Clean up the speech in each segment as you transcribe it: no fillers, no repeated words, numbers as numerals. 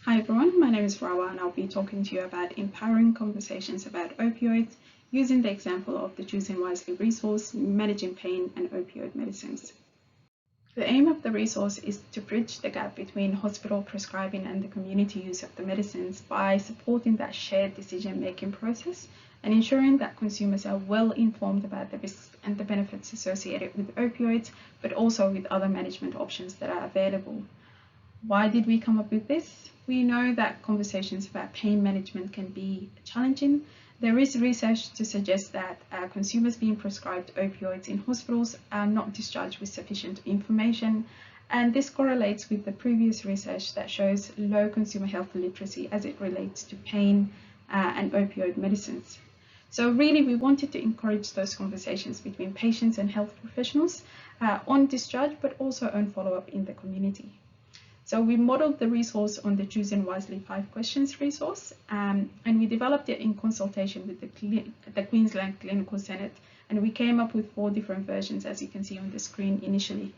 Hi everyone, my name is Rawa and I'll be talking to you about empowering conversations about opioids using the example of the Choosing Wisely resource, Managing Pain and Opioid Medicines. The aim of the resource is to bridge the gap between hospital prescribing and the community use of the medicines by supporting that shared decision-making process and ensuring that consumers are well informed about the risks and the benefits associated with opioids, but also with other management options that are available. Why did we come up with this? We know that conversations about pain management can be challenging. There is research to suggest that consumers being prescribed opioids in hospitals are not discharged with sufficient information, and this correlates with the previous research that shows low consumer health literacy as it relates to pain and opioid medicines. So really, we wanted to encourage those conversations between patients and health professionals on discharge, but also on follow-up in the community. So we modeled the resource on the Choosing Wisely 5 Questions resource, and we developed it in consultation with the Queensland Clinical Senate, and we came up with 4 different versions, as you can see on the screen initially.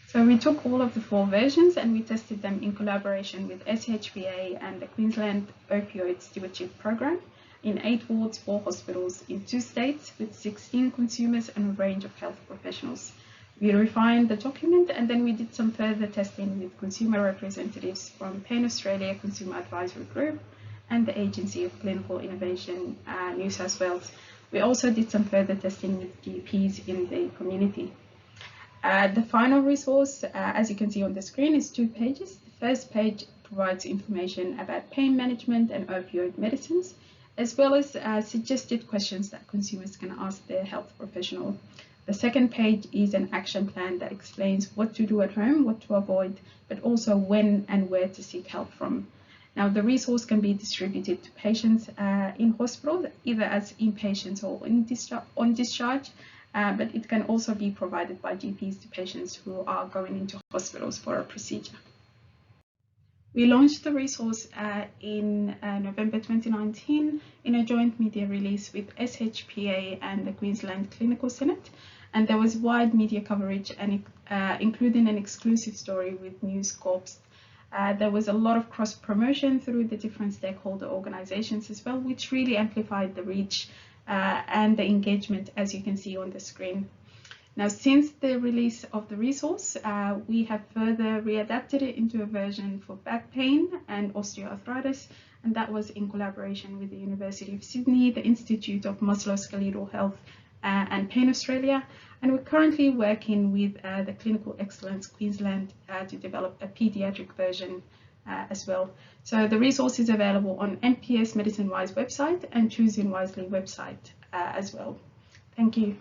So we took all of the 4 versions and we tested them in collaboration with SHPA and the Queensland Opioid Stewardship Program in 8 wards, 4 hospitals in 2 states with 16 consumers and a range of health professionals. We refined the document and then we did some further testing with consumer representatives from Pain Australia Consumer Advisory Group and the Agency of Clinical Innovation, New South Wales. We also did some further testing with GPs in the community. The final resource, as you can see on the screen, is 2 pages. The first page provides information about pain management and opioid medicines, as well as suggested questions that consumers can ask their health professional. The second page is an action plan that explains what to do at home, what to avoid, but also when and where to seek help from. Now, the resource can be distributed to patients in hospital, either as inpatients or on discharge, but it can also be provided by GPs to patients who are going into hospitals for a procedure. We launched the resource in November 2019 in a joint media release with SHPA and the Queensland Clinical Senate, and there was wide media coverage and including an exclusive story with News Corps. There was a lot of cross-promotion through the different stakeholder organizations as well, which really amplified the reach and the engagement, as you can see on the screen. Now, since the release of the resource, we have further readapted it into a version for back pain and osteoarthritis, and that was in collaboration with the University of Sydney, the Institute of Musculoskeletal Health and Pain Australia, and we're currently working with the Clinical Excellence Queensland to develop a pediatric version as well. So the resource is available on NPS MedicineWise website and Choosing Wisely website as well. Thank you.